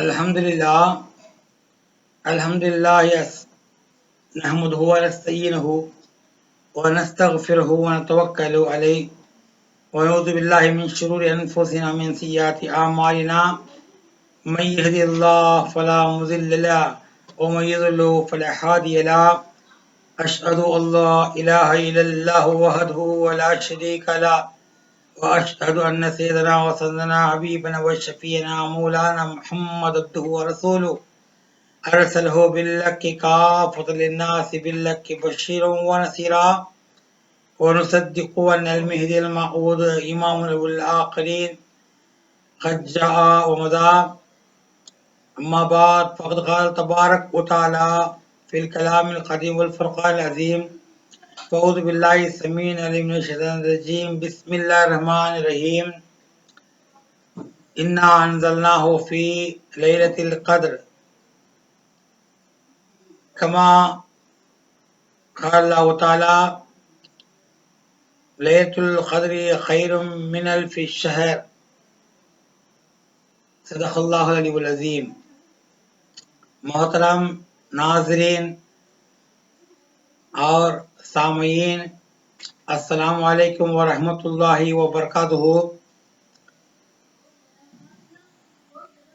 الحمدللہ الحمدللہ نحمده ونستعینه ونستغفره ونتوکل علیہ ونعوذ باللہ من شرور انفسنا من سیئات اعمالنا من يهد الله فلا مضل له ومن يضلل فلا هادي له اشهد ان لا اله الا الله وحده ولا شريك له واشهد ان سيدنا وسندنا حبيبنا وشفيعنا مولانا محمد عبده ورسوله ارسله بالحق كافة للناس بالحق بشيرا ونذيرا ونصدق ان المهدي الموعود امام الاخرين قد جاء ومضى. اما بعد فقد قال تبارك وتعالى في الكلام القديم والفرقان العظيم فاعوذ بالله السميع العليم من الشيطان الرجيم بسم الله الرحمن الرحيم انا انزلناه في ليلة القدر كما قال الله تعالى ليلة القدر خير من الف الشهر صدق اللہ العلی العظیم. محترم ناظرین اور سامعین، السلام علیکم ورحمۃ اللہ وبرکاتہ.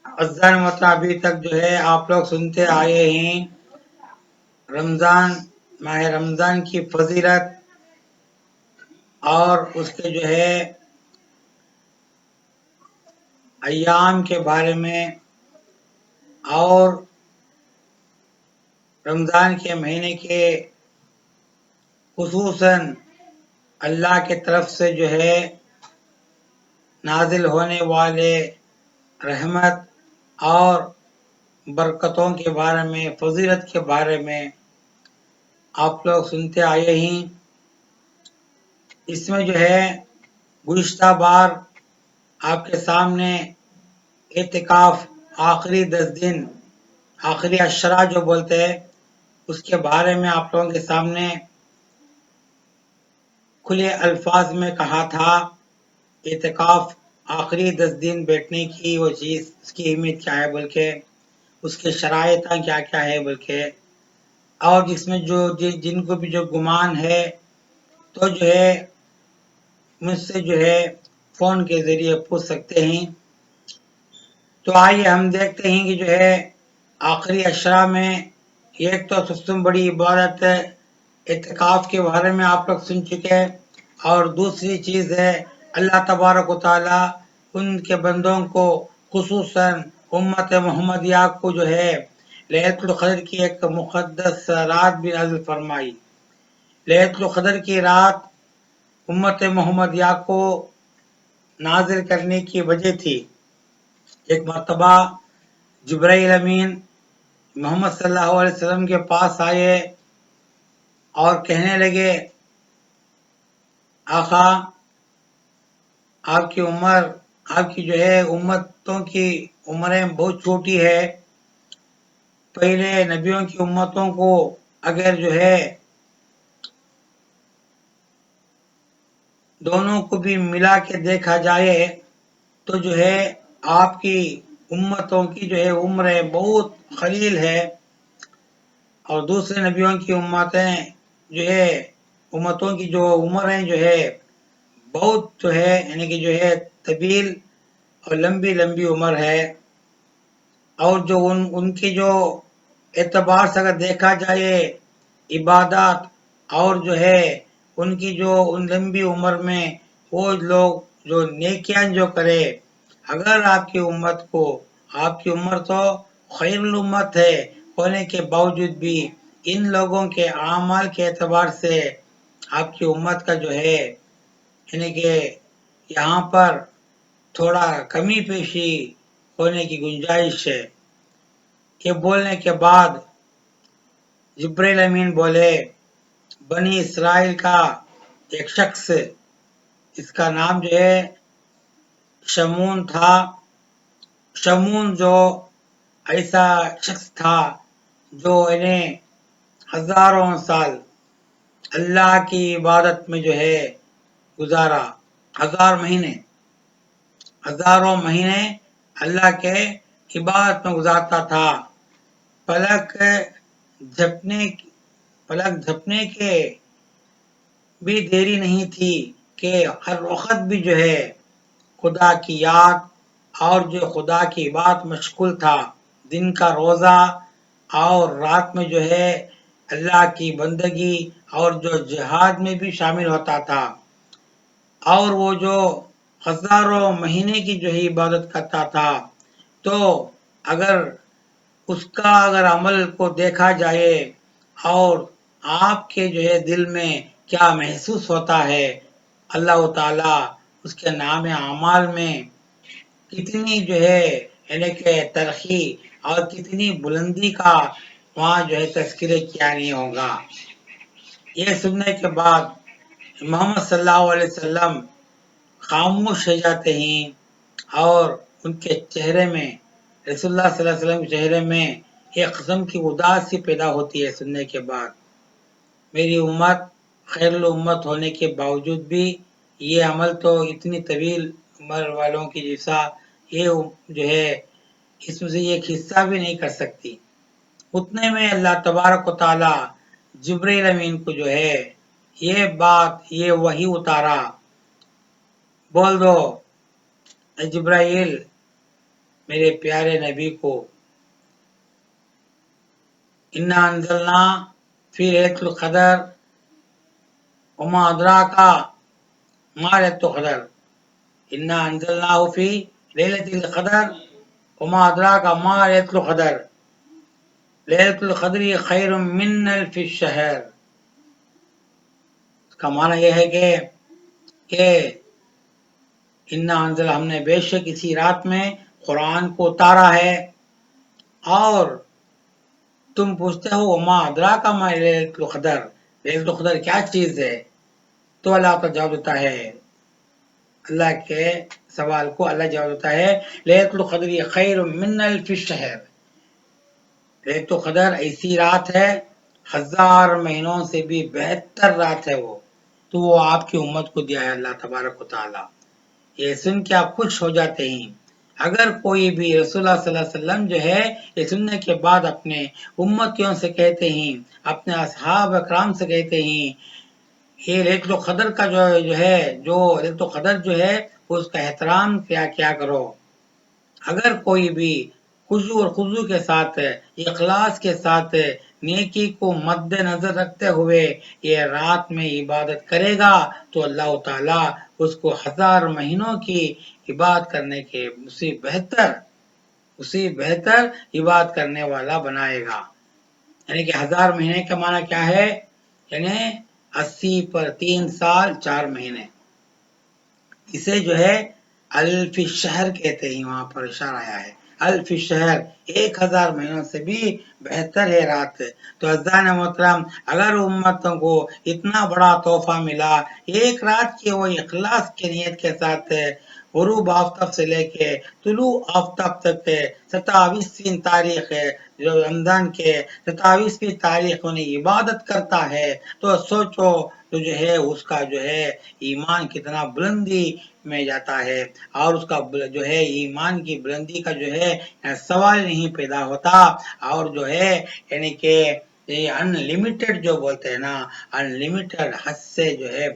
عزیزان محترم، ابھی تک جو ہے آپ لوگ سنتے آئے ہیں رمضان، ماہ رمضان کی فضیلت اور اس کے جو ہے ایام کے بارے میں، اور رمضان کے مہینے کے خصوصاً اللہ کے طرف سے جو ہے نازل ہونے والے رحمت اور برکتوں کے بارے میں، فضیلت کے بارے میں آپ لوگ سنتے آئے ہیں. اس میں جو ہے گزشتہ بار آپ کے سامنے اعتکاف آخری 10 دن، آخری عشرہ جو بولتے ہیں، اس کے بارے میں آپ لوگوں کے سامنے کھلے الفاظ میں کہا تھا. اعتکاف آخری 10 دن بیٹھنے کی وہ چیز، اس کی اہمیت کیا ہے بلکہ اس کے شرائط کیا کیا ہے بلکہ، اور جس میں جو جن کو بھی جو گمان ہے تو جو ہے مجھ سے جو ہے فون کے ذریعے پوچھ سکتے ہیں. تو آئیے ہم دیکھتے ہیں کہ جو ہے آخری عشرہ میں ایک تو سب سے بڑی عبادت اعتکاف کے بارے میں آپ لوگ سن چکے، اور دوسری چیز ہے اللہ تبارک و تعالی ان کے بندوں کو، خصوصاً امت محمدیہ کو جو ہے ليلة القدر کی ایک مقدس رات بھی نازل فرمائی. ليلة القدر کی رات امت محمدیہ کو نازل کرنے کی وجہ تھی. ایک مرتبہ جبرائیل امین محمد صلی اللہ علیہ وسلم کے پاس آئے اور کہنے لگے، آقا آپ کی عمر، آپ کی جو ہے امتوں کی عمریں بہت چھوٹی ہے. پہلے نبیوں کی امتوں کو اگر جو ہے دونوں کو بھی ملا کے دیکھا جائے تو جو ہے آپ کی امتوں کی جو ہے عمریں بہت قلیل ہے، اور دوسرے نبیوں کی امتیں جو ہے امتوں کی جو عمریں جو ہے بہت جو ہے یعنی کہ جو ہے طویل اور لمبی لمبی عمر ہے. اور جو ان کی جو اعتبار سے اگر دیکھا جائے عبادات اور جو ہے ان کی جو ان لمبی عمر میں وہ لوگ جو نیکیاں جو کرے، اگر آپ کی امت کو، آپ کی عمر تو خیر الامت ہے ہونے کے باوجود بھی ان لوگوں کے اعمال کے اعتبار سے آپ کی امت کا جو ہے یعنی کہ یہاں پر تھوڑا کمی پیشی ہونے کی گنجائش ہے. کہ بولنے کے بعد جبرائیل امین بولے، بنی اسرائیل کا ایک شخص، اس کا نام جو ہے شمون تھا. شمون جو ایسا شخص تھا جو انہیں ہزاروں سال اللہ کی عبادت میں جو ہے گزارا، ہزاروں مہینے اللہ کے عبادت میں گزارتا تھا. پلک جھپنے کے بھی دیری نہیں تھی کہ ہر وقت بھی جو ہے خدا کی یاد اور جو خدا کی بات مشغول تھا. دن کا روزہ اور رات میں جو ہے اللہ کی بندگی اور جو جہاد میں بھی شامل ہوتا تھا. اور وہ جو ہزاروں مہینے کی جو ہے عبادت کرتا تھا. تو اگر اس کا عمل کو دیکھا جائے اور آپ کے جو ہے دل میں کیا محسوس ہوتا ہے، اللہ تعالیٰ اس کے نام اعمال میں کتنی جو ہے یعنی کہ ترقی اور کتنی بلندی کا وہاں جو ہے تذکرہ کیا نہیں ہوگا. یہ سننے کے بعد محمد صلی اللہ علیہ وسلم خاموش ہو جاتے ہیں اور ان کے چہرے میں، رسول اللہ صلی اللہ علیہ وسلم کے چہرے میں ایک قسم کی اداسی پیدا ہوتی ہے سننے کے بعد. میری امت خیر الامت ہونے کے باوجود بھی یہ عمل تو اتنی طویل عمر والوں کی جیسا یہ جو ہے اس میں سے ایک حصہ بھی نہیں کر سکتی. اتنے میں اللہ تبارک و تعالی جبرائیل امین کو جو ہے یہ بات یہ وحی اتارا. بول دو اے جبرائیل میرے پیارے نبی کو، انا انزلنا فی لیلۃ القدر وما ادراک ما لیلۃ القدر، انا انزلناہ فی لیلۃ القدر وما ادراک ما لیلۃ القدر، لیلۃ القدر خیر من الف شہر. اس کا معنی یہ ہے کہ انا انزل ہم نے بے شک اسی رات میں قرآن کو اتارا ہے. اور تم پوچھتے ہو وما ادراک ما لیلۃ القدر، لیلۃ القدر کیا چیز ہے؟ تو اللہ کا جواب دیتا ہے، اللہ کے سوال کو اللہ جواب دیتا ہے لیلۃ القدر خیر من الف شہر. لیلۃ القدر ایسی رات ہے 1000 مہینوں سے بھی بہتر رات ہے وہ. تو وہ آپ کی امت کو دیا ہے اللہ تبارک و تعالی. یہ سن کے آپ خوش ہو جاتے ہیں. اگر کوئی بھی رسول اللہ صلی اللہ علیہ وسلم جو ہے یہ سننے کے بعد اپنے امتیوں سے کہتے ہیں، اپنے اصحاب اکرام سے کہتے ہیں، یہ لیلۃ القدر کا جو ہے لیلۃ القدر جو ہے اس کا احترام کیا کرو. اگر کوئی بھی خضوع اور خضوع کے ساتھ اخلاص کے ساتھ نیکی کو مد نظر رکھتے ہوئے یہ رات میں عبادت کرے گا تو اللہ تعالیٰ اس کو 1000 مہینوں کی عبادت کرنے کے اسی بہتر عبادت کرنے والا بنائے گا. یعنی کہ 1000 مہینے کا معنی کیا ہے؟ یعنی 80 پر 3 سال 4 مہینے. اسے جو ہے الف شہر کہتے ہیں، وہاں پر اشارہ آیا ہے الف شہر، 1000 مہینوں سے بھی بہتر ہے رات. تو عزیزان محترم، اگر امتوں کو اتنا بڑا تحفہ ملا ایک رات کی وہ اخلاص کی نیت کے ساتھ غروب آفتاب سے لے کے طلوع آفتاب تک 27ویں تاریخ ہے جو رمضان کے 27ویں تاریخ انہیں عبادت کرتا ہے، تو سوچو تو جو ہے اس کا جو ہے ایمان کتنا بلندی میں جاتا ہے. اور اس کا جو ہے ایمان کی بلندی کا جو ہے سوال نہیں پیدا ہوتا. اور جو ہے یعنی کہ ان لمیٹڈ جو بولتے ہیں نا، ان لمیٹڈ حد سے جو ہے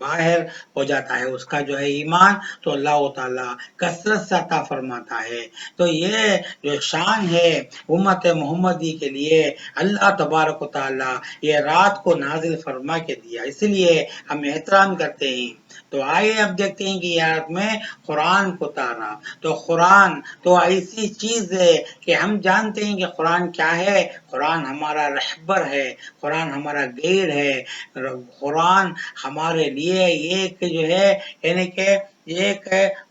باہر ہو جاتا ہے اس کا جو ہے ایمان. تو اللہ تعالیٰ کثرت سے عطا فرماتا ہے. تو یہ جو شان ہے امت محمدی کے لیے اللہ تبارک و تعالیٰ یہ رات کو نازل فرما کے دیا، اس لیے ہم احترام کرتے ہیں. تو آئیے اب دیکھتے ہیں کہ رات میں قرآن کو اتارا. تو قرآن تو ایسی چیز ہے کہ ہم جانتے ہیں کہ قرآن کیا ہے. قرآن ہمارا رہبر ہے، قرآن ہمارا گائیڈ ہے. قرآن ہمارے لیے ایک جو ہے یعنی کہ ایک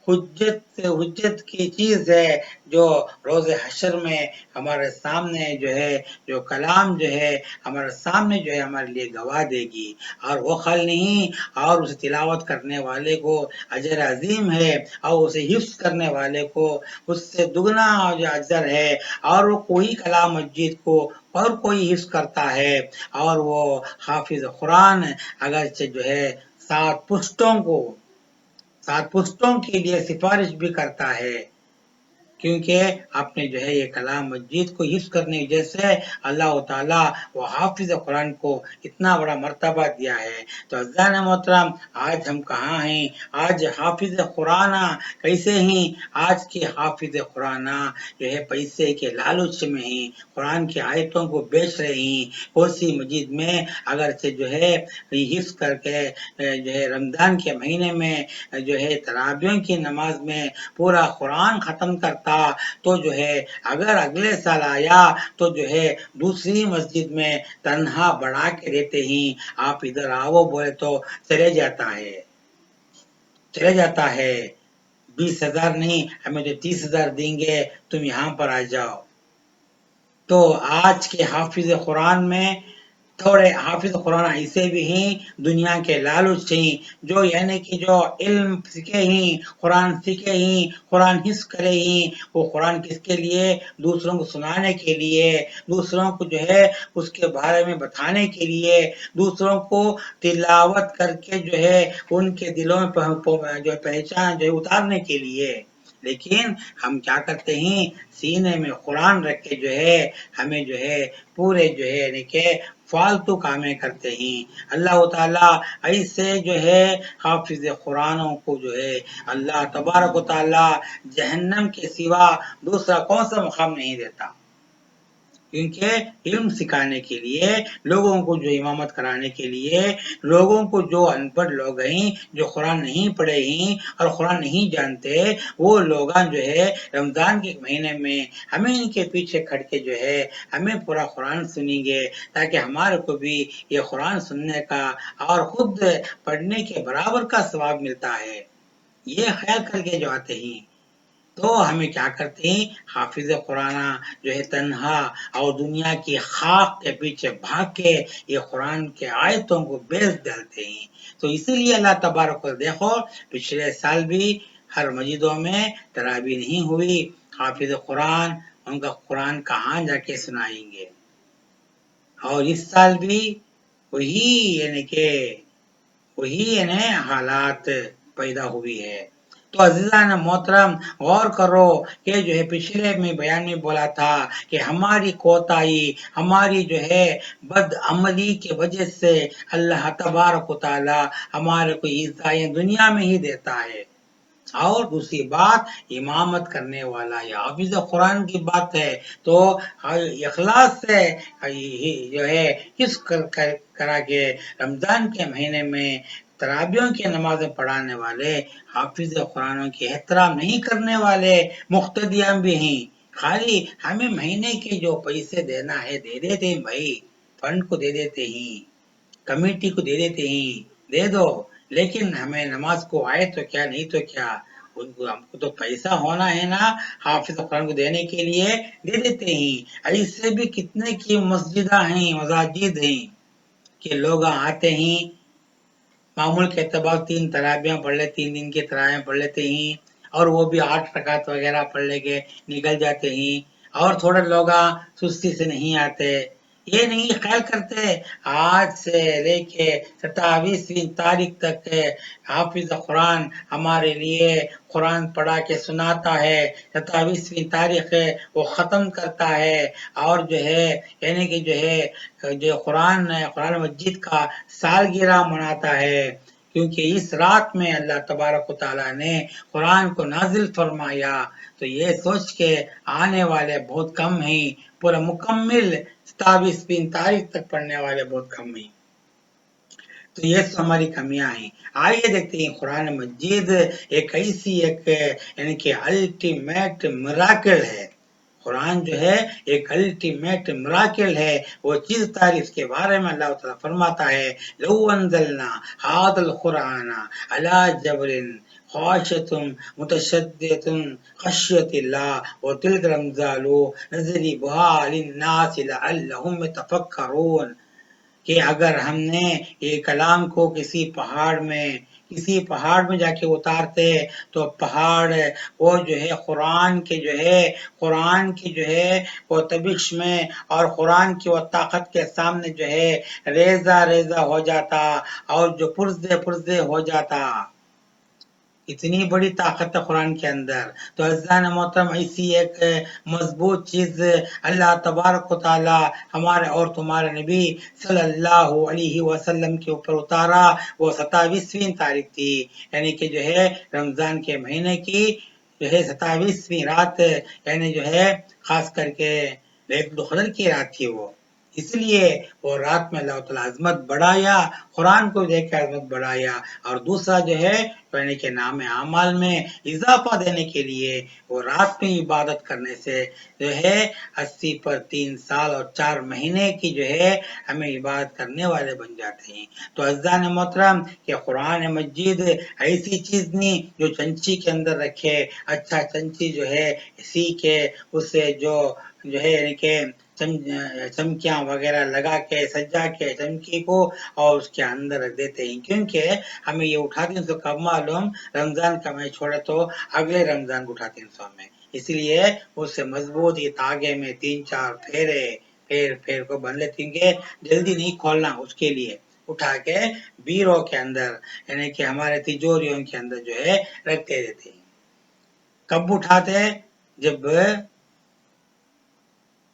حجت کی چیز ہے جو روز حشر میں ہمارے سامنے جو ہے جو کلام جو ہے ہمارے سامنے جو ہے ہمارے لیے گواہ دے گی. اور وہ خل نہیں، اور اسے تلاوت کرنے والے کو اجر عظیم ہے، اور اسے حفظ کرنے والے کو اس سے دگنا اجر ہے. اور وہ کوئی کلام مجید کو اور کوئی حفظ کرتا ہے اور وہ حافظ قرآن اگرچہ جو ہے 7 پشتوں کے لیے سفارش بھی کرتا ہے. کیونکہ آپ نے جو ہے یہ کلام مجید کو حفظ کرنے کی وجہ سے اللہ تعالیٰ وہ حافظ قرآن کو اتنا بڑا مرتبہ دیا ہے۔ تو عزیزان محترم، آج ہم کہاں ہیں؟ آج حافظ قرآن کیسے ہیں؟ آج کے حافظ قرآن جو ہے پیسے کے لالچ میں ہیں، قرآن کی آیتوں کو بیچ رہے ہیں۔ کوسی مجید میں اگر سے جو ہے حفظ کر کے جو ہے رمضان کے مہینے میں جو ہے تراویح کی نماز میں پورا قرآن ختم کرتا تو جو ہے اگر اگلے سال آیا تو جو ہے دوسری مسجد میں تنہا بڑھا کے دیتے ہی آپ ادھر آؤ بولے تو چلے جاتا ہے 20,000 نہیں، ہمیں جو 30,000 دیں گے، تم یہاں پر آ جاؤ۔ تو آج کے حافظ قرآن میں تھوڑے حافظ قرآن ایسے بھی ہیں دنیا کے لالچ ہیں، جو یعنی کہ جو علم سیکھے ہیں، قرآن سیکھے ہیں، قرآن حفظ کرے ہیں، وہ قرآن کس کے لیے؟ دوسروں کو سنانے کے لیے، دوسروں کو جو ہے اس کے بارے میں بتانے کے لیے، دوسروں کو تلاوت کر کے جو ہے ان کے دلوں میں جو پہچان جو ہے اتارنے کے لیے۔ لیکن ہم کیا کرتے ہیں؟ سینے میں قرآن رکھ کے جو ہے ہمیں جو ہے پورے جو ہے یعنی کہ فالتو کامیں کرتے ہیں۔ اللہ تعالیٰ ایسے جو ہے حافظ قرآنوں کو جو ہے اللہ تبارک و تعالیٰ جہنم کے سوا دوسرا کون سا مقام نہیں دیتا، کیونکہ علم سکھانے کے لیے، لوگوں کو جو امامت کرانے کے لیے، لوگوں کو جو ان پڑھ لوگ ہیں، جو قرآن نہیں پڑھے ہیں اور قرآن نہیں جانتے، وہ لوگ جو ہے رمضان کے مہینے میں ہمیں ان کے پیچھے کھڑ کے جو ہے ہمیں پورا قرآن سنیں گے، تاکہ ہمارے کو بھی یہ قرآن سننے کا اور خود پڑھنے کے برابر کا ثواب ملتا ہے۔ یہ خیال کر کے جو آتے ہیں تو ہمیں کیا کرتے ہیں؟ حافظ قرآن جو ہے تنہا اور دنیا کی خاک کے پیچھے بھاگ کے یہ قرآن کے آیتوں کو بیچ ڈالتے ہیں۔ تو اسی لیے اللہ تبارک و دیکھو پچھلے سال بھی ہر مسجدوں میں تراویح نہیں ہوئی، حافظ قرآن ان کا قرآن کہاں جا کے سنائیں گے؟ اور اس سال بھی وہی حالات پیدا ہوئی ہے۔ تو عزیزان محترم غور کرو کہ جو ہے پچھلے میں بیان میں بولا تھا کہ ہماری کوتاہی، ہماری جو ہے بد عملی کی وجہ سے اللہ تبارک و تعالی ہمارے کو ایذائیں دنیا میں ہی دیتا ہے۔ اور دوسری بات امامت کرنے والا یا حافظ قرآن کی بات ہے تو اخلاص سے جو ہے حفظ کرا کے رمضان کے مہینے میں تراویح کی نمازیں پڑھانے والے حافظ قرآنوں کی احترام نہیں کرنے والے مقتدیان بھی ہیں۔ خالی ہمیں مہینے کے جو پیسے دینا ہے دے دیتے ہیں بھائی، فنڈ کو دے دیتے ہیں، کمیٹی کو دے دیتے ہیں، دے دو، لیکن ہمیں نماز کو آئے تو کیا نہیں تو کیا، ہم کو تو پیسہ ہونا ہے نا حافظ قرآن کو دینے کے لیے، دے دیتے ہیں۔ ایسے بھی کتنے کی مسجدیں ہیں، مساجد ہیں کہ لوگ آتے ہیں معمول کے اعتبار 3 تراویح پڑھ لے، 3 دن کے تراویح پڑھ لیتے ہیں اور وہ بھی 8 رکعت وغیرہ پڑھ لے کے نکل جاتے ہیں، اور تھوڑے لوگ سستی سے نہیں آتے، یہ نہیں خیال کرتے آج سے لے کے 27ویں تاریخ تک حافظ قرآن ہمارے لیے قرآن پڑھا کے سناتا ہے، 27ویں تاریخ ہے وہ ختم کرتا ہے، اور جو ہے یعنی کہ جو قرآن مجید کا سالگرہ مناتا ہے، کیونکہ اس رات میں اللہ تبارک و تعالیٰ نے قرآن کو نازل فرمایا۔ تو یہ سوچ کے آنے والے بہت کم ہیں، پورا مکمل 27ویں تاریخ تک پڑھنے والے بہت کم ہیں۔ تو یہ ہماری کمیاں ہیں۔ آئیے دیکھتے ہیں قرآن مجید ایک ایسی یعنی کہ الٹیمیٹ میراکل ہے۔ قرآن جو ہے ایک الٹیمیٹ میراکل ہے، وہ چیز تاریخ کے بارے میں اللہ تعالیٰ فرماتا ہے لو انزلنا هذا القرآن على جبل خاشعة متصدعة خشية الله وتلك الأمثال نضربها للناس لعلهم يتفكرون، کہ اگر ہم نے یہ کلام کو کسی پہاڑ میں جا کے اتارتے تو پہاڑ وہ جو ہے قرآن کی جو ہے وہ تبش میں اور قرآن کی وہ طاقت کے سامنے جو ہے ریزہ ہو جاتا اور جو پرزے ہو جاتا۔ اتنی بڑی طاقت ہے قرآن کے اندر. تو عزیزان محترم ایسی ایک مضبوط چیز اللہ تبارک و تعالی ہمارے اور تمہارے نبی صلی اللہ علیہ وسلم کے اوپر اتارا. وہ 27ویں تاریخ تھی، یعنی کہ جو ہے رمضان کے مہینے کی جو ہے 27ویں رات، یعنی جو ہے خاص کر کے لیلۃ القدر کی رات تھی وہ. اس لیے وہ رات میں اللہ تعالیٰ عظمت بڑھایا، قرآن کو دیکھ کے عظمت بڑھایا. اور دوسرا جو ہے یعنی کہ نام اعمال میں اضافہ دینے کے لیے وہ رات میں عبادت کرنے سے جو ہے 80 پر 3 سال اور 4 مہینے کی جو ہے ہمیں عبادت کرنے والے بن جاتے ہیں. تو عزیزان محترم کہ قرآن مجید ایسی چیز نہیں جو چنچی کے اندر رکھے، اچھا چنچی جو ہے سیکھے اسے جو ہے یعنی کہ چمکیاں وغیرہ لگا کے سجا کے چمکی کو اور اس کے اندر رکھ دیتے ہیں، کیونکہ ہمیں یہ اٹھاتے ہیں تو کب معلوم رمضان کا میں چھوڑے تو اگلے رمضان کو اٹھاتے ہیں سو میں. اس لیے اس سے مضبوط یہ تاغے میں 3-4 پھیر کو بن لیتے ہیں، جلدی نہیں کھولنا، اس کے لیے اٹھا کے بیروں کے اندر یعنی کہ ہمارے تجوریوں کے اندر جو ہے رکھتے دیتے ہیں. کب اٹھاتے؟ جب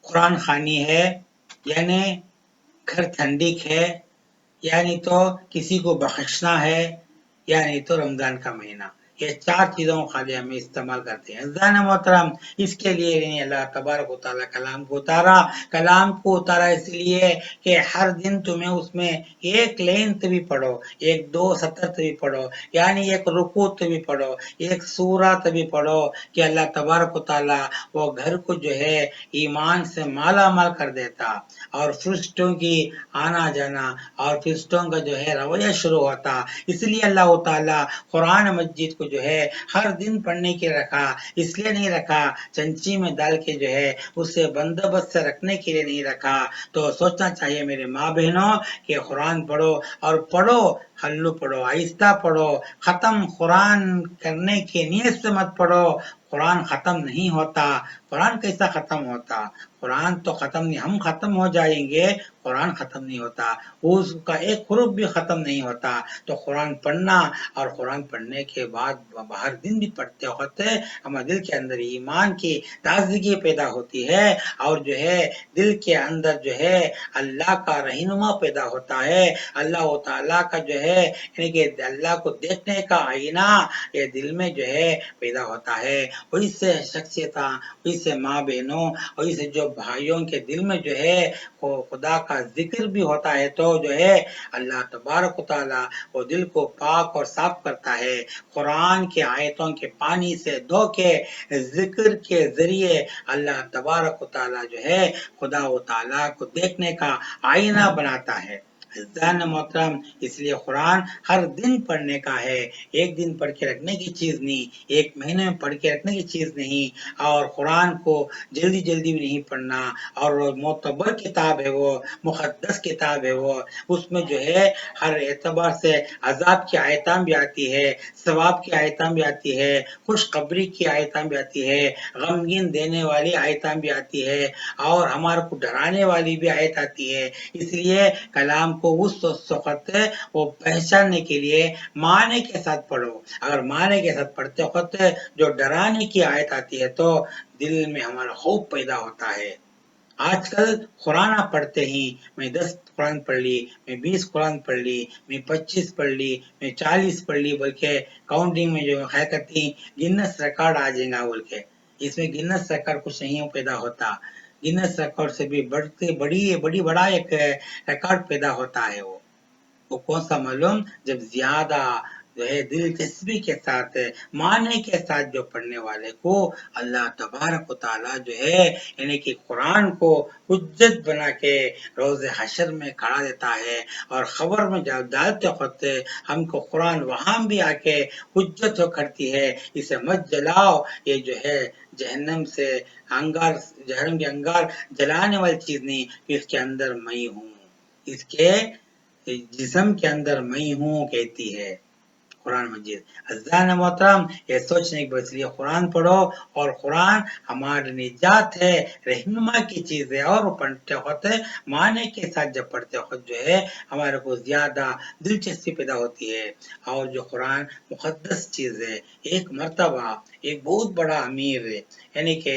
قرآن خوانی ہے، یعنی گھر ٹھنڈک ہے، یعنی تو کسی کو بخشنا ہے، یعنی تو رمضان کا مہینہ. یہ 4 چیزوں کو خالی ہمیں استعمال کرتے ہیں. عزیزان محترم اس کے لیے اللہ تبارک و تعالیٰ کلام کو اتارا اس لیے کہ ہر دن تمہیں اس میں ایک لین بھی پڑھو، 1-2 سطر بھی پڑھو، یعنی ایک رکوع بھی پڑھو، ایک سورت بھی پڑھو کہ اللہ تبارک و تعالیٰ وہ گھر کو جو ہے ایمان سے مالا مال کر دیتا، اور فرشتوں کی آنا جانا اور فرشتوں کا جو ہے رویہ شروع ہوتا. اس لیے اللہ تعالیٰ قرآن مجید کو جو ہے ہر دن پڑھنے کے رکھا. اس لیے نہیں رکھا چنچی میں ڈال کے جو ہے اسے بندوبست سے رکھنے کے لیے نہیں رکھا. تو سوچنا چاہیے میرے ماں بہنوں کہ قرآن پڑھو، اور پڑھو ہلو پڑھو، آہستہ پڑھو. ختم قرآن کرنے کے نیت سے مت پڑھو. قرآن ختم نہیں ہوتا. قرآن کیسا ختم ہوتا؟ قرآن تو ختم نہیں، ہم ختم ہو جائیں گے، قرآن ختم نہیں ہوتا، اس کا ایک حرف بھی ختم نہیں ہوتا. تو قرآن پڑھنا، اور قرآن پڑھنے کے بعد ہر دن بھی پڑھتے وقت ہمارے دل کے اندر ایمان کی تازگی پیدا ہوتی ہے، اور جو ہے دل کے اندر جو ہے اللہ کا رہنما پیدا ہوتا ہے. اللہ تعالیٰ کا جو ہے یعنی کہ اللہ کو دیکھنے کا آئینہ یہ دل میں جو ہے پیدا ہوتا ہے. وہی سے شخصیت، وہی سے ماں بہنوں، وہی سے جو بھائیوں کے دل میں جو ہے خدا کا ذکر بھی ہوتا ہے، تو جو ہے اللہ تبارک و تعالیٰ وہ دل کو پاک اور صاف کرتا ہے. قرآن کے آیتوں کے پانی سے دھو کے ذکر کے ذریعے اللہ تبارک و تعالیٰ جو ہے خدا و تعالیٰ کو دیکھنے کا آئینہ بناتا ہے. عزیزان محترم اس لیے قرآن ہر دن پڑھنے کا ہے، ایک دن پڑھ کے رکھنے کی چیز نہیں، ایک مہینے میں پڑھ کے رکھنے کی چیز نہیں. اور قرآن کو جلدی بھی نہیں پڑھنا، اور معتبر کتاب ہے، وہ مقدس کتاب ہے، وہ اس میں جو ہے ہر اعتبار سے عذاب کی آیتاں بھی آتی ہے، ثواب کی آیتاں بھی آتی ہے، خوشخبری کی آیتاں بھی آتی ہے، غمگین دینے والی آیتاں بھی آتی ہے، اور ہمارے کو ڈرانے والی بھی آیت آتی ہے. اس لیے کلام کو اس وقت وہ پہچاننے کے لیے معنی کے ساتھ پڑھو. اگر معنی کے ساتھ پڑھتے وقت جو ڈرانے کی آیت آتی ہے تو دل میں ہمارا خوف پیدا ہوتا ہے. آج کل قرآن پڑھتے ہی میں 10 قرآن پڑھ لی، میں 20 قرآن پڑھ لی، میں 25 پڑھ لی، میں 40 پڑھ لی، بلکہ کاؤنٹنگ میں جو خیال کرتی گنس ریکارڈ آ جائے گا بول کے. اس میں گنس ریکارڈ کچھ نہیں پیدا ہوتا. گنس ریکارڈ سے بھی بڑا ایک ریکارڈ پیدا ہوتا ہے. وہ کون سا معلوم؟ جب زیادہ جو ہے دلچسپی کے ساتھ معنی کے ساتھ جو پڑھنے والے کو اللہ تبارک و تعالیٰ جو ہے یعنی کہ قرآن کو حجت بنا کے روز حشر میں کھڑا دیتا ہے. اور خبر میں ڈالتے وقت ہم کو قرآن وہاں بھی آ کے حجت ہو کرتی ہے، اسے مت جلاؤ، یہ جو ہے جہنم سے انگار، جہنم کے انگار جلانے والی چیز نہیں، اس کے اندر میں ہوں، اس کے جسم کے اندر میں ہوں کہتی ہے. قرآن مجید. عزیزان محترم یہ سوچنے کی بات، اس لیے قرآن پڑھو، اور قرآن ہماری نجات ہے، رہنما کی چیز ہے، اور پڑھتے وقت معنی کے ساتھ جب پڑھتے وقت جو ہے ہمارے کو زیادہ دلچسپی پیدا ہوتی ہے. اور جو قرآن مقدس چیز ہے، ایک مرتبہ ایک بہت بڑا امیر ہے، یعنی کہ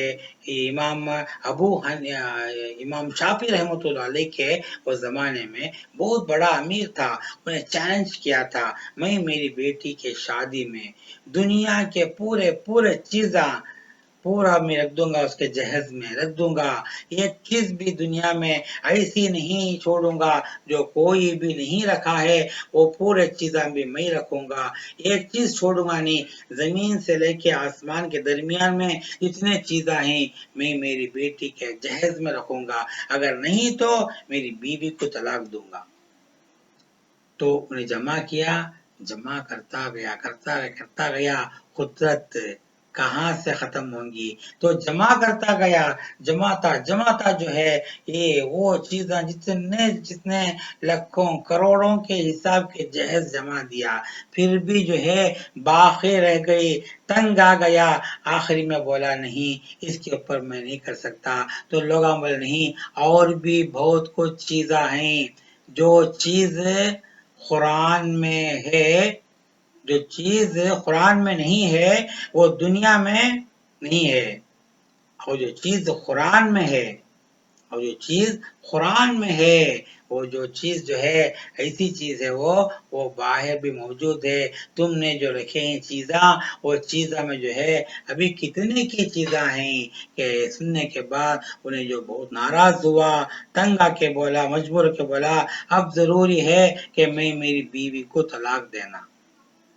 امام شافعی رحمۃ اللہ علیہ کے اس زمانے میں بہت بڑا امیر تھا. انہیں چیلنج کیا تھا، میں میری بیٹی کے شادی میں دنیا کے پورے چیزاں پورا میں رکھ دوں گا، اس کے جہیز میں رکھ دوں گا، ایک چیز بھی دنیا میں ایسی نہیں چھوڑوں گا جو کوئی بھی نہیں رکھا ہے، وہ پورے چیزاں بھی میں رکھوں گا، ایک چیز چھوڑوں گا نہیں. زمین سے لے کے آسمان کے درمیان میں جتنے چیزاں ہیں میں میری بیٹی کے جہیز میں رکھوں گا، اگر نہیں تو میری بیوی کو طلاق دوں گا. تو انہیں جمع کرتا گیا. قدرت کہاں سے ختم ہوں گی، تو جمع کرتا گیا، جماتا جو ہے یہ وہ چیزاں جتنے لاکھوں کروڑوں کے حساب کے جہیز جمع دیا، پھر بھی جو ہے باقی رہ گئی، تنگ آ گیا. آخری میں بولا نہیں، اس کے اوپر میں نہیں کر سکتا. تو لوگ بولے نہیں، اور بھی بہت کچھ چیزاں ہیں، جو چیز قرآن میں ہے، جو چیز قرآن میں نہیں ہے وہ دنیا میں نہیں ہے، اور جو چیز قرآن میں ہے، وہ جو چیز جو ہے ایسی چیز ہے وہ باہر بھی موجود ہے. تم نے جو رکھے ہیں چیزاں، وہ چیزاں میں جو ہے ابھی کتنے کی چیزاں ہیں کہ سننے کے بعد انہیں جو بہت ناراض ہوا، تنگ آ کے بولا، مجبور کے بولا اب ضروری ہے کہ میں میری بیوی کو طلاق دینا،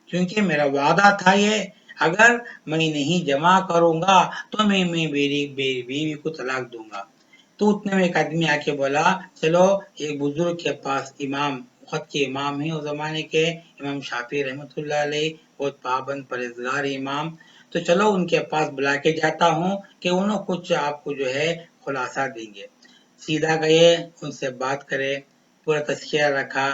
کیونکہ میرا وعدہ تھا یہ، اگر میں نہیں جمع کروں گا تو میں میری بیوی کو طلاق دوں گا. تو اتنے میں ایک آدمی آ کے بولا چلو ایک بزرگ کے پاس، وقت کے امام ہیں اس زمانے کے، امام شافعی رحمۃ اللہ علیہ، بہت پابند پرہیزگار امام، تو چلو ان کے پاس بلا کے جاتا ہوں کہ انہوں کچھ آپ کو جو ہے خلاصہ دیں گے. سیدھا گئے، ان سے بات کرے، پورا تذکرہ رکھا.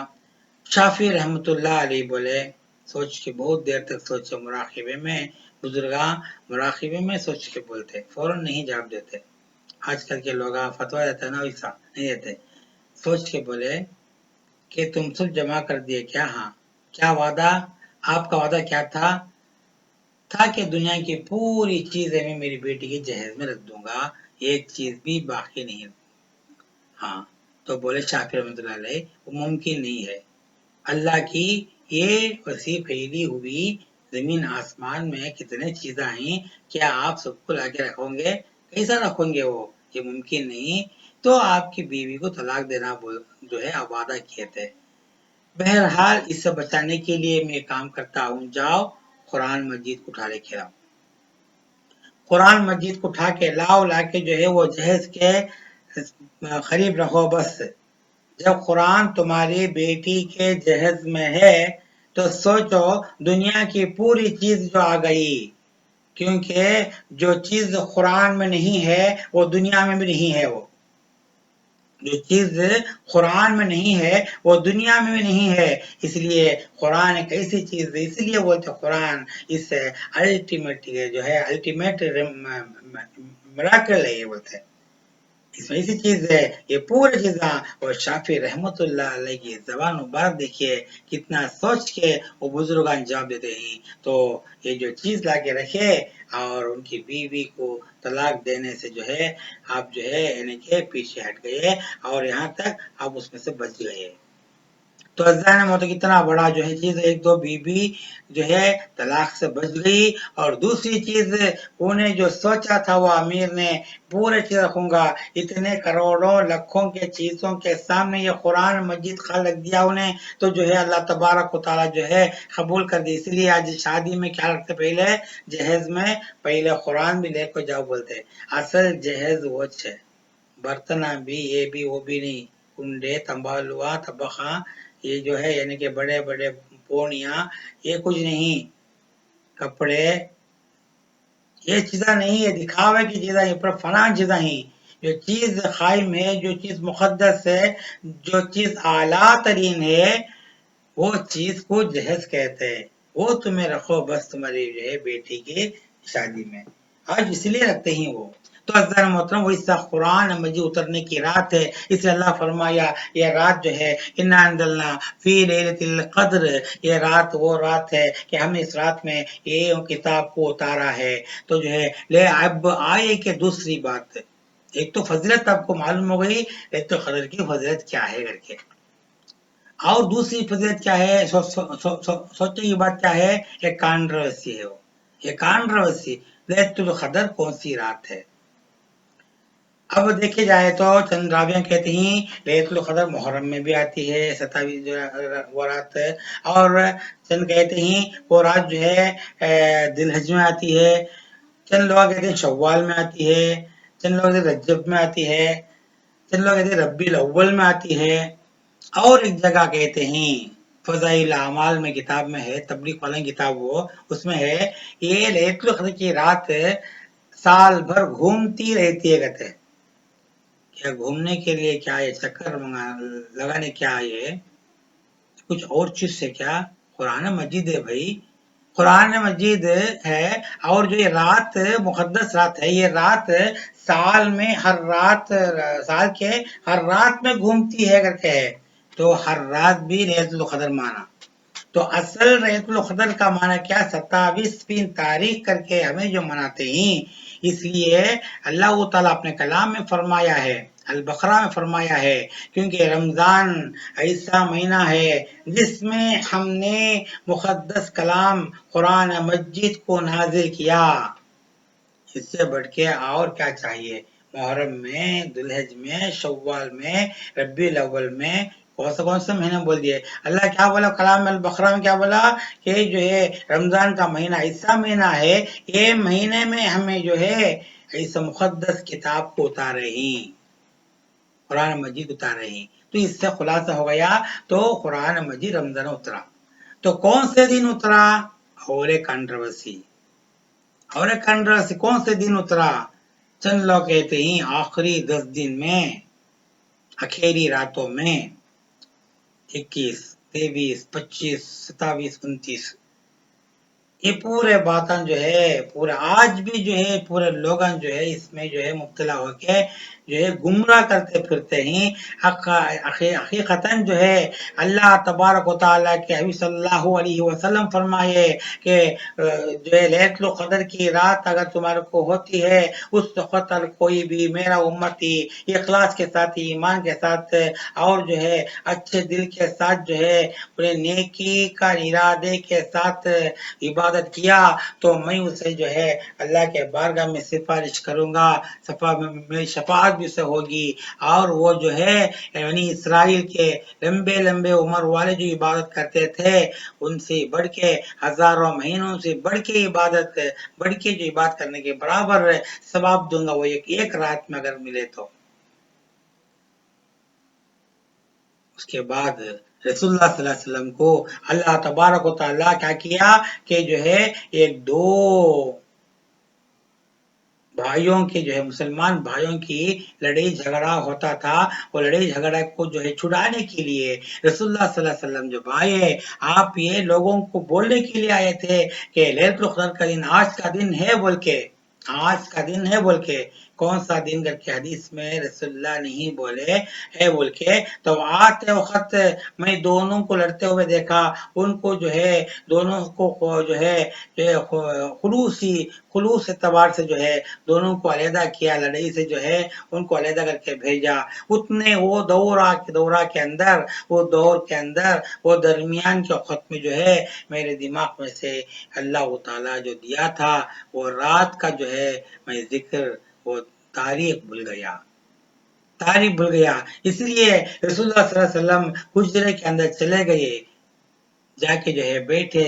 شافعی رحمۃ اللہ علیہ بولے، سوچ کے بہت دیر تک سوچے، مراقبے میں بزرگاں مراقبے میں سوچ کے بولتے، فوراً نہیں جواب دیتے. آج کل کے لوگ فتویٰ دیتے نا، ویسا نہیں دیتے. سوچ کے بولے کہ تم سب جمع کر دیے کیا؟ ہاں. کیا وعدہ؟ آپ کا وعدہ کیا تھا کہ دنیا کی پوری چیزیں میں میری بیٹی کے جہیز میں رکھ دوں گا، ایک چیز بھی باقی نہیں. ہاں. تو بولے شافعی رحمۃ اللہ علیہ وہ ممکن نہیں ہے. اللہ کی یہ وسیع پھیلی ہوئی زمین آسمان میں کتنے چیزاں ہیں، کیا آپ سب کو لا کے رکھوں گے؟ کیسا رکھوں گے؟ وہ یہ ممکن نہیں. تو آپ کی بیوی کو طلاق دینا جو ہے وعدہ کیے تھے. بہرحال اس سے بچانے کے لیے میں کام کرتا ہوں، جاؤ قرآن مجید کو اٹھا لے کے لاؤ. قرآن مجید کو اٹھا کے لا کے جو ہے وہ جہیز کے قریب رکھو. بس جب قرآن تمہاری بیٹی کے جہیز میں ہے تو سوچو دنیا کی پوری چیز جو آ گئی، کیونکہ جو چیز قرآن میں نہیں ہے وہ دنیا میں بھی نہیں ہے. وہ جو چیز قرآن میں نہیں ہے وہ دنیا میں بھی نہیں ہے. اس لیے قرآن ایک ایسی چیز ہے، اس لیے بولتے قرآن اس سے الٹیمیٹ جو ہے الٹیمیٹ میراکل ہے، یہ بولتے ہیں اس میں ایسی چیز ہے. یہ پوری چیزاں اور شافعی رحمۃ اللہ علیہ کی زبان مبارک دیکھیے کتنا سوچ کے وہ بزرگان جواب دیتے ہیں. تو یہ جو چیز لا کے رکھے اور ان کی بیوی کو طلاق دینے سے جو ہے آپ جو ہے یعنی کہ پیچھے ہٹ گئے، اور یہاں تک آپ اس میں سے بچ گئے. تو عزیزان محترم کتنا بڑا جو ہے چیز، ایک دو بیوی جو ہے طلاق سے بچ گئی. اور دوسری چیز انہیں جو سوچا تھا وہ امیر نے پورے چیز رکھوں گا، اتنے کروڑوں لاکھوں کے چیزوں کے سامنے یہ قرآن مجید خلق دیا انہیں، تو جو ہے اللہ تبارک و تعالیٰ جو ہے قبول کر دی. اس لیے آج شادی میں کیا رکھتے، پہلے جہیز میں پہلے قرآن بھی لے کو جاؤ بولتے. اصل جہیز وہ ہے، برتن بھی یہ بھی وہ بھی نہیں، کنڈے تنبالوا تبخاں یہ جو ہے یعنی کہ بڑے بڑے پونیاں یہ کچھ نہیں، کپڑے یہ چیزاں نہیں ہے، دکھاوے کی چیزیں، یہ پر فنا چیزیں ہیں. جو چیز قائم ہے، جو چیز مقدس ہے، جو چیز اعلیٰ ترین ہے، وہ چیز کو جہیز کہتے ہیں. وہ تمہیں رکھو بس تمہاری جو ہے بیٹی کی شادی میں، آج اس لیے رکھتے ہیں وہ۔ تو عزیزان محترم، وہ اس کا قرآن مجید اترنے کی رات ہے، اس لیے اللہ فرمایا یہ رات جو ہے انا انزلنا فی لیلۃ القدر، یہ رات وہ رات ہے کہ ہم نے اس رات میں یہ کتاب کو اتارا ہے۔ تو جو ہے لے اب آئے کہ دوسری بات، ایک تو فضیلت آپ کو معلوم ہو گئی، ایک تو قدر کی فضیلت کیا ہے کر کے، اور دوسری فضیلت کیا ہے، سوچنے کی بات کیا ہے، ایک کانٹروورسی ہے، وہ ایک کانٹروورسی لیلۃ القدر کون سی رات ہے۔ اب دیکھے جائے تو چند راویاں کہتے ہیں لیلۃ القدر محرم میں بھی آتی ہے، 27 جو وہ رات ہے، اور چند کہتے ہیں وہ رات جو ہے ذی الحج میں آتی ہے، چند لوگ کہتے ہیں شوال میں آتی ہے، چند لوگ کہتے ہیں رجب میں آتی ہے، چند لوگ کہتے ہیں ربیع الاول میں آتی ہے، اور ایک جگہ کہتے ہیں فضائل اعمال میں کتاب میں ہے، تبلیغ والی کتاب وہ، اس میں ہے یہ لیلۃ القدر کی رات سال بھر گھومتی رہتی ہے، کہتے ہیں کیا گھومنے کے لیے کیا یہ چکر لگانے کیا یہ کچھ اور چیز سے کیا، قرآن مجید ہے بھائی، قرآن مجید ہے، اور جو یہ رات مقدس رات ہے، یہ رات سال میں ہر رات، سال کے ہر رات میں گھومتی ہے کر کے ہے، تو ہر رات بھی لیلۃ القدر مانا۔ تو اصل لیلۃ القدر کا معنی کیا، 27ویں تاریخ کر کے ہمیں جو مناتے ہیں، اس لیے اللہ تعالیٰ اپنے کلام میں فرمایا ہے، البقرہ میں فرمایا ہے، کیونکہ رمضان ایسا مہینہ ہے جس میں ہم نے مقدس کلام قرآن مجید کو نازل کیا، اس سے بڑھ کے اور کیا چاہیے، محرم میں، ذی الحج میں، شوال میں، ربیع الاول میں، کون سے مہینے بول دیے، اللہ کیا بولا کلام البقرہ میں، کیا بولا کہ جو ہے رمضان کا مہینہ ایسا مہینہ ہے، یہ مہینے میں ہمیں جو ہے ایسا مقدس کتاب کو اتارے ہیں، قرآن مجید اتارے ہیں۔ تو اس سے خلاصہ ہو گیا، تو قرآن مجید رمضان اترا، تو کون سے دن اترا، اور ایک کنٹروورسی، اور ایک کنٹروورسی کون سے دن اترا، چند لوگ کہتے ہیں آخری 10 دن میں، اخیری راتوں میں، 21، 23، 25، 27، 29، یہ پورے باتاں جو ہے پورے آج بھی جو ہے پورے لوگاں جو ہے اس میں جو ہے مبتلا ہو کے جو ہے گمراہ کرتے پھرتے ہیں۔ حقیقتاً جو ہے اللہ تبارک و تعالیٰ کے حبیب صلی اللہ علیہ وسلم فرمائے کہ جو ہے لیلۃ القدر کی رات اگر تمہارے کو ہوتی ہے، اس وقت کوئی بھی میرا امتی اخلاص کے ساتھ، ایمان کے ساتھ، اور جو ہے اچھے دل کے ساتھ جو ہے انہیں نیکی کا ارادے کے ساتھ عبادت کیا، تو میں اسے جو ہے اللہ کے بارگاہ میں سفارش کروں گا، میری شفاعت بھی سے ہوگی، اور وہ جو ہے یعنی اسرائیل کے لمبے لمبے عمر والے جو عبادت کرتے تھے، ان سے بڑھ کے ہزاروں مہینوں سے بڑھ کے عبادت، بڑھ کے جو عبادت کرنے کے برابر ثواب دوں گا، وہ ایک رات میں اگر ملے تو۔ اس کے بعد رسول اللہ صلی اللہ علیہ وسلم کو اللہ تبارک و تعالیٰ کیا کیا کہ جو ہے ایک دو بھائیوں کے جو ہے مسلمان بھائیوں کی لڑائی جھگڑا ہوتا تھا، وہ لڑائی جھگڑا کو جو ہے چھڑانے کے لیے رسول اللہ صلی اللہ علیہ وسلم جو آئے، آپ یہ لوگوں کو بولنے کے لیے آئے تھے کہ لیلۃ القدر کا دن آج کا دن ہے بول کے، آج کا دن ہے بول کے، کون سا دن کر کے حدیث میں رسول اللہ نہیں بولے ہے بول کے، تو آتے وقت میں دونوں کو لڑتے ہوئے دیکھا، ان کو جو ہے دونوں کو جو ہے خلوص اعتبار سے جو ہے دونوں کو علیحدہ کیا، لڑائی سے جو ہے ان کو علیحدہ کر کے بھیجا، اتنے وہ دورہ کے اندر، وہ دور کے اندر، وہ درمیان کے وقت میں جو ہے میرے دماغ میں سے اللہ تعالیٰ جو دیا تھا وہ رات کا جو ہے میں ذکر، وہ تاریخ بھول گیا، اس لیے رسول اللہ صلی اللہ علیہ وسلم حجرے کے اندر چلے گئے، جا کے جو ہے بیٹھے،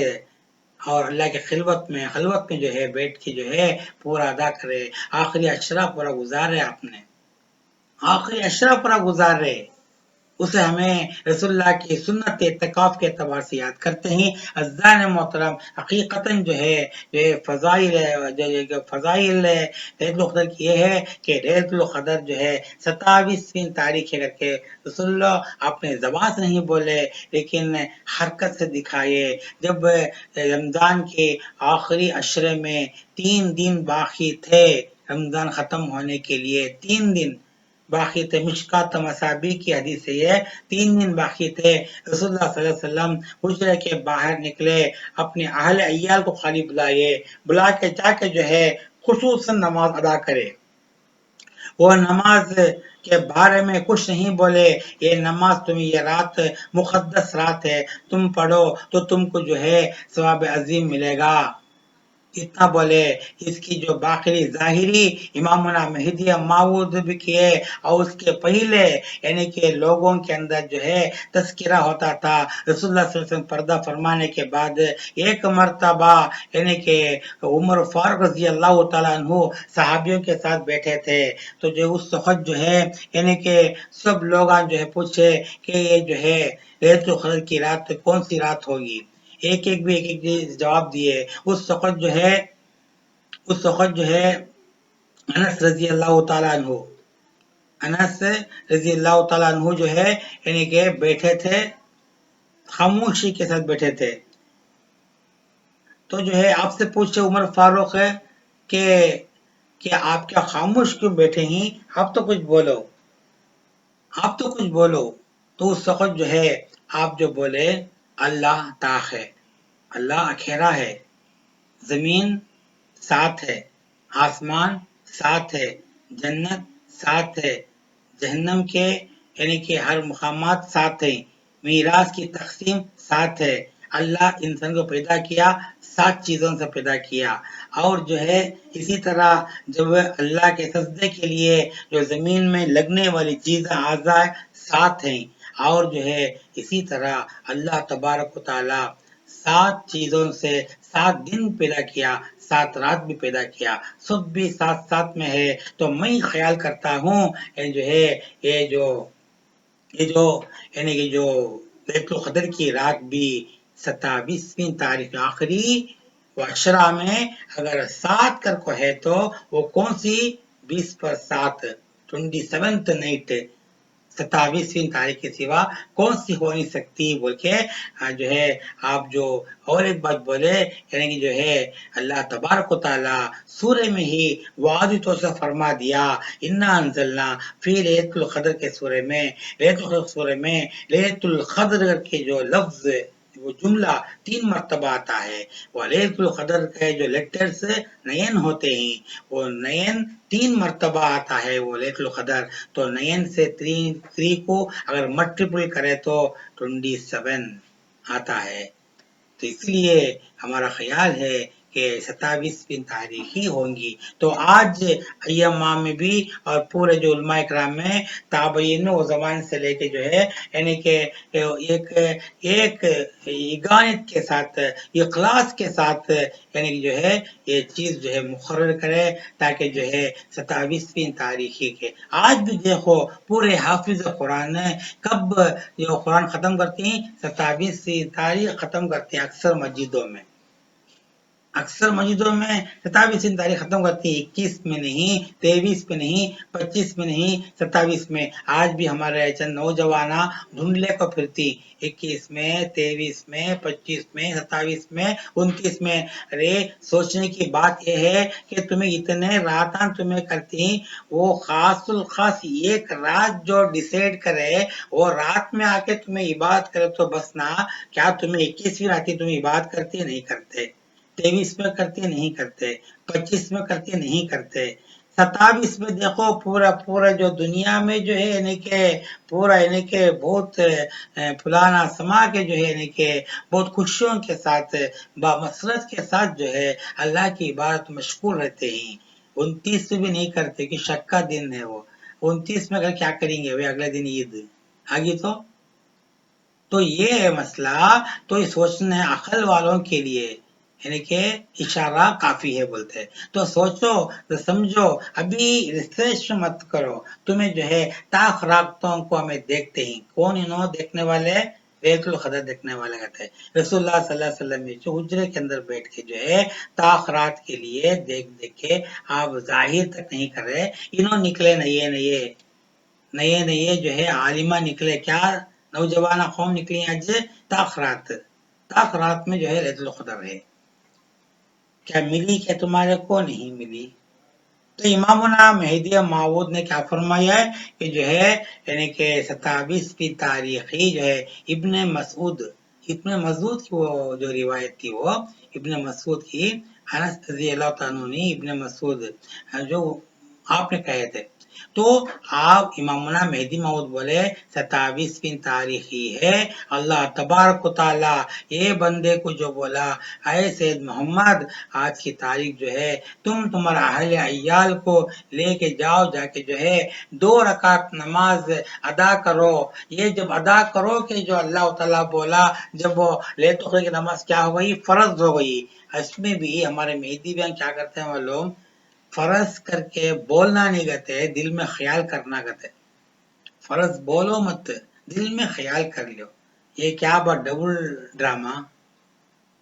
اور اللہ کے خلوت میں جو ہے بیٹھ کے جو ہے پورا ادا کرے، آخری اشرا پورا گزارے، آپ نے آخری اشرا پورا گزارے، اسے ہمیں رسول اللہ کی سنت اعتکاف کے اعتبار سے یاد کرتے ہیں۔ عزیزان محترم، حقیقتاً جو ہے فضائل لیلۃ القدر کی یہ ہے کہ لیلۃ القدر جو ہے 27ویں تاریخ ہے کر کے رسول اللہ اپنے زبان سے نہیں بولے لیکن حرکت سے دکھائے۔ جب رمضان کے آخری عشرے میں 3 دن باقی تھے رمضان ختم ہونے کے لیے، 3 دن باقی تھے، مشکات مصابیح کی حدیث ہے یہ، 3 دن باقی تھے، رسول اللہ صلی اللہ علیہ وسلم حجرے کے باہر نکلے، اپنے اہل عیال کو خالی بلا کے جا کے جو ہے خصوصاً نماز ادا کرے۔ وہ نماز کے بارے میں کچھ نہیں بولے، یہ نماز تمہیں، یہ رات مقدس رات ہے، تم پڑھو تو تم کو جو ہے ثواب عظیم ملے گا، اتنا بولے۔ اس کی جو باقی ظاہری امامنا مہدی موعود بھی کیے، اور اس کے پہلے یعنی کہ لوگوں کے اندر جو ہے تذکرہ ہوتا تھا۔ رسول اللہ صلی اللہ علیہ وسلم پردہ فرمانے کے بعد ایک مرتبہ یعنی کہ عمر فاروق رضی اللہ تعالیٰ عنہ صحابیوں کے ساتھ بیٹھے تھے، تو جو اس وقت جو ہے یعنی کہ سب لوگ جو ہے پوچھے کہ یہ جو ہے لیلۃ القدر کی رات کون سی رات ہوگی، ایک جواب دیے۔ اس وقت جو ہے انس رضی اللہ تعالیٰ عنہ جو ہے یعنی کہ بیٹھے تھے، خاموشی کے ساتھ بیٹھے تھے، تو جو ہے آپ سے پوچھے عمر فاروق ہے کہ آپ کیا خاموش کیوں بیٹھے ہیں، آپ تو کچھ بولو، تو اس وقت جو ہے آپ جو بولے اللہ طاق ہے، اللہ اکیلا ہے، زمین ساتھ ہے، آسمان ساتھ ہے، جنت ساتھ ہے، جہنم کے یعنی کہ ہر مقامات ساتھ ہیں، میراث کی تقسیم ساتھ ہے۔ اللہ انسان کو پیدا کیا 7 چیزوں سے پیدا کیا، اور جو ہے اسی طرح جب اللہ کے سجدے کے لیے جو زمین میں لگنے والی چیزیں اعضاء 7 ہیں، اور جو ہے اسی طرح اللہ تبارک و تعالی 7 چیزوں سے 7 دن پیدا کیا، 7 رات بھی پیدا کیا، صبح بھی ساتھ میں ہے۔ تو میں خیال کرتا ہوں جو ہے یہ جو یعنی کہ جو لیلۃ القدر کی رات بھی 27ویں تاریخ آخری و عشرہ میں اگر 7 کر کو ہے تو وہ کون سی 20/7 27th نائٹ 27ویں تاریخ کے سوا کون سی ہو نہیں سکتی بول کے جو ہے آپ جو اور ایک بات بولے یعنی کہ جو ہے اللہ تبارک و تعالی سورہ میں ہی واضح طور سے فرما دیا، انا انزلنا فی لیلۃ القدر کے سورہ میں، لیلۃ القدر کے جو لفظ وہ جملہ 3 مرتبہ آتا ہے، وہ لیلۃ القدر کے جو لیٹرز 9 ہوتے ہیں وہ 9 3 مرتبہ آتا ہے وہ لیلۃ القدر، تو 9 سے 3 کو اگر ملٹیپل کرے تو 27 آتا ہے، تو اس لیے ہمارا خیال ہے کہ 27ویں تاریخ ہی ہوں گی۔ تو آج ایام میں بھی اور پورے جو علماء کرام میں تابعین و زبان سے لے کے جو ہے یعنی کہ ایک یگانت کے ساتھ، اخلاص کے ساتھ یعنی کہ جو ہے یہ چیز جو ہے مقرر کرے تاکہ جو ہے 27ویں تاریخ کے آج بھی دیکھو پورے حافظ قرآن کب جو قرآن ختم کرتے ہیں 27ویں تاریخ ختم کرتے ہیں، اکثر مسجدوں میں 27ویں تاریخ ختم کرتی ہے، 21 میں نہیں، 23 میں نہیں، 25 میں نہیں، 27 میں۔ آج بھی ہمارے چند نوجوان ڈھونڈلے کو پھرتی 21 میں، 23 میں، 25 میں، 27 میں، 29 میں۔ ارے سوچنے کی بات یہ ہے کہ تمہیں اتنے راتاں تمہیں کرتی، وہ خاص الخاص ایک رات جو ڈیسائیڈ کرے وہ رات میں آ کے تمہیں عبادت کرے تو بس نا، کیا تمہیں 21ویں رات تمہیں عبادت کرتی نہیں کرتے، 23 میں کرتے نہیں کرتے، 25 میں کرتے نہیں کرتے، 27 میں دیکھو پورا جو دنیا میں جو ہے یعنی کہ پورا یعنی کہ بہت فلانا سما کے جو ہے یعنی کہ بہت خوشیوں کے ساتھ بامسرت کے ساتھ جو ہے اللہ کی عبادت مشغول رہتے ہیں۔ 29 میں بھی نہیں کرتے کہ شک کا دن ہے وہ، 29 میں اگر کیا کریں گے وہ اگلے دن عید آگی تو یہ ہے مسئلہ، تو یہ سوچنا ہے عقل والوں کے لیے یعنی کہ اشارہ کافی ہے بولتے ہیں. تو سوچو تو سمجھو، ابھی ریسرچ مت کرو. تمہیں جو ہے تاخ راتوں کو ہمیں دیکھتے ہی کون دیکھنے والے، لیلۃ القدر دیکھنے والے کہتے ہیں. رسول اللہ صلی اللہ علیہ وسلم جو حجرے کے اندر بیٹھ کے جو ہے تاخ رات کے لیے دیکھ دیکھ کے آپ ظاہر تک نہیں کر رہے. نکلے نئے جو ہے عالمہ نکلے، کیا نوجوان قوم نکلی آج تاخ رات میں جو ہے لیلۃ القدر ہے. کیا ملی؟ کیا تمہارے کو نہیں ملی؟ تو امامنا مہدی موعود نے کیا فرمایا ہے کہ جو ہے یعنی کہ 27ویں تاریخی جو ہے ابن مسعود کی وہ جو روایت تھی، وہ ابن مسعود کی، انس رضی اللہ تعالیٰ عنہ ابن مسعود جو آپ نے کہے تھے. تو آپ امامنا مہدی موعود بولے 27ویں تاریخ ہی ہے. اللہ تبارک و تعالی یہ بندے کو جو بولا، اے سید محمد آج کی تاریخ جو ہے تمہارا اہل عیال کو لے کے جاؤ، جا کے جو ہے 2 رکعت نماز ادا کرو. یہ جب ادا کرو کہ جو اللہ تعالیٰ بولا، جب وہ لیلۃ القدر کی نماز کیا ہو گئی؟ فرض ہو گئی. اس میں بھی ہمارے مہدی بیان کیا کرتے ہیں وہ لوگ؟ فرض کر کے بولنا نہیں کہتے، دل میں خیال کرنا کہتے. فرض بولو مت، دل میں خیال کر لو. یہ کیا بات ڈبل ڈرامہ،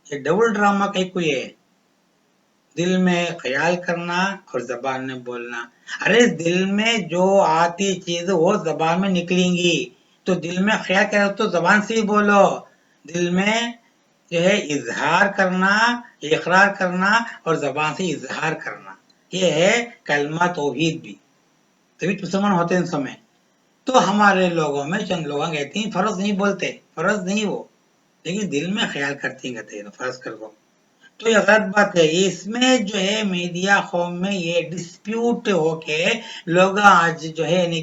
یہ ڈبل ڈرامہ کہیں کوئی ہے؟ دل میں خیال کرنا اور زبان میں بولنا. ارے دل میں جو آتی چیز وہ زبان میں نکلیں گی، تو دل میں خیال کرو تو زبان سے ہی بولو. دل میں جو ہے اظہار کرنا، اقرار کرنا اور زبان سے اظہار کرنا، یہ ہے کلمہ توحید بھی. تبھی مسلمان ہوتے ہیں ان سمے. تو ہمارے لوگوں میں چند لوگ کہتے ہیں فرض نہیں بولتے، فرض نہیں وہ، لیکن دل میں خیال کرتے ہیں کہتے ہیں فرض کر کو. تو یہ غلط بات ہے. اس میں جو ہے میڈیا قوم میں یہ ڈسپیوٹ ہو کے لوگ آج جو ہے یعنی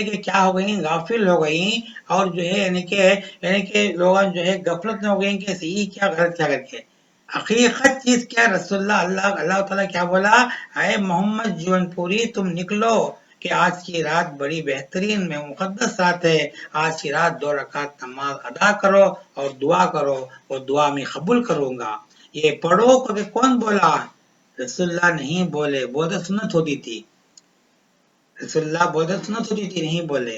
کہ کیا ہو گئی، غافل ہو گئی. اور جو ہے یعنی کہ لوگ جو ہے غفلت میں ہو گئی کہ صحیح کیا غلط کیا کر کے. حقیقت چیز کیا؟ رسول اللہ تعالیٰ کیا بولا؟ اے محمد جون پوری تم نکلو کہ آج کی رات بڑی بہترین میں مقدس رات ہے. آج کی رات 2 رکعت نماز ادا کرو اور دعا کرو، اور دعا میں قبول کروں گا. یہ پڑھو کہ کون بولا؟ رسول اللہ نہیں بولے، بولتے سنت ہوتی تھی. رسول اللہ بولتے سنت ہوتی تھی، نہیں بولے.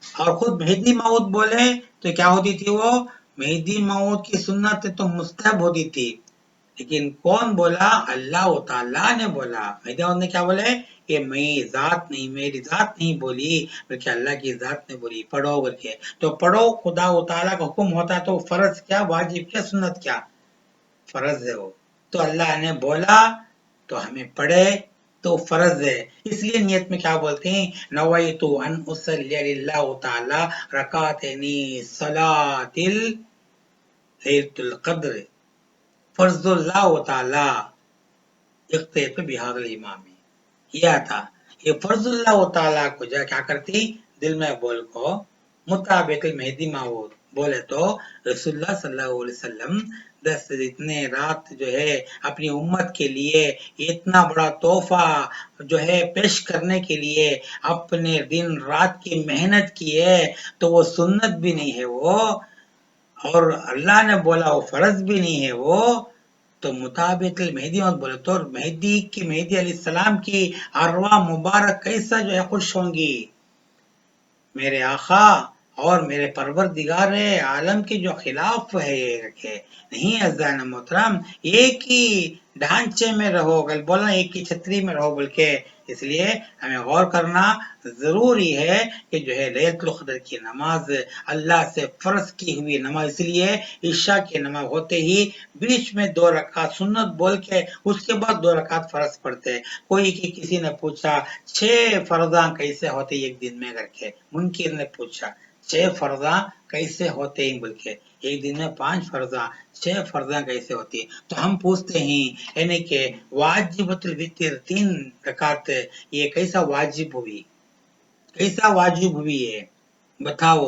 اور خود مہدی موعود بولے تو کیا ہوتی تھی؟ وہ مہدی موعود کی سنت تو مستحب ہوتی تھی. لیکن کون بولا؟ اللہ تعالیٰ نے بولا. مہدی موعود نے کیا بولے؟ کہ میری ذات نہیں بولی بلکہ اللہ کی ذات نے بولی، پڑھو کر کے. تو پڑھو، خدا تعالیٰ کا حکم ہوتا تو فرض کیا، واجب کیا، سنت کیا؟ فرض ہے وہ. تو اللہ نے بولا تو ہمیں پڑھے تو فرض ہے. اس لیے نیت میں کیا بولتے ہیں؟ نویت ان اصلی للہ تعالی رکعتین صلاۃ لیلۃ القدر فرض اللہ تعالی اقتیت بہذا الامام. یہ تھا یہ فرض اللہ تعالیٰ کو جا کیا کرتی؟ دل میں بول کو مطابق مہدی موعود بولے تو رسول اللہ صلی اللہ علیہ وسلم 10 اتنے رات جو ہے اپنی امت کے لیے اتنا بڑا تحفہ جو ہے پیش کرنے کے لیے اپنے دن رات کی محنت کی ہے. تو وہ سنت بھی نہیں ہے وہ، اور اللہ نے بولا وہ فرض بھی نہیں ہے وہ. تو مطابق مہدی بولے تو مہدی علیہ السلام کی ارواح مبارک کیسا جو ہے خوش ہوں گی. میرے آقا اور میرے پروردگار عالم کے جو خلاف ہے یہ رکھے نہیں. عزیزان محترم، ایک ہی ڈھانچے میں رہو، گل بولنا ایک ہی چھتری میں رہو بول کے. اس لیے ہمیں غور کرنا ضروری ہے کہ جو ہے لیلۃ القدر کی نماز اللہ سے فرض کی ہوئی نماز. اس لیے عشاء کی نماز ہوتے ہی بیچ میں 2 رکعت سنت بول کے اس کے بعد 2 رکعت فرض پڑھتے. کسی نے پوچھا 6 فرضاں کیسے ہوتے ایک دن میں کر کے. منکر نے پوچھا 6 فرضاں کیسے ہوتے ہیں بول کے، ایک دن میں 5 فرضاں، 6 فرضاں کیسے ہوتی؟ تو ہم پوچھتے ہیں یعنی کہ واجبۃ الوتر 3 رکعت یہ کیسا واجب ہوئی، کیسا واجب ہوئی ہے بتاؤ.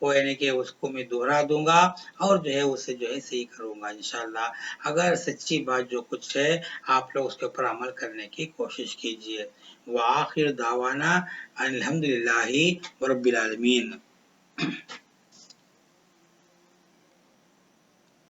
وہ یعنی کہ اس کو میں دوہرا دوں گا اور جو ہے اسے جو ہے صحیح کروں گا انشاءاللہ۔ اگر سچی بات جو کچھ ہے آپ لوگ اس کے اوپر عمل کرنے کی کوشش کیجئے۔ وآخر دعوانا الحمدللہ رب العالمین۔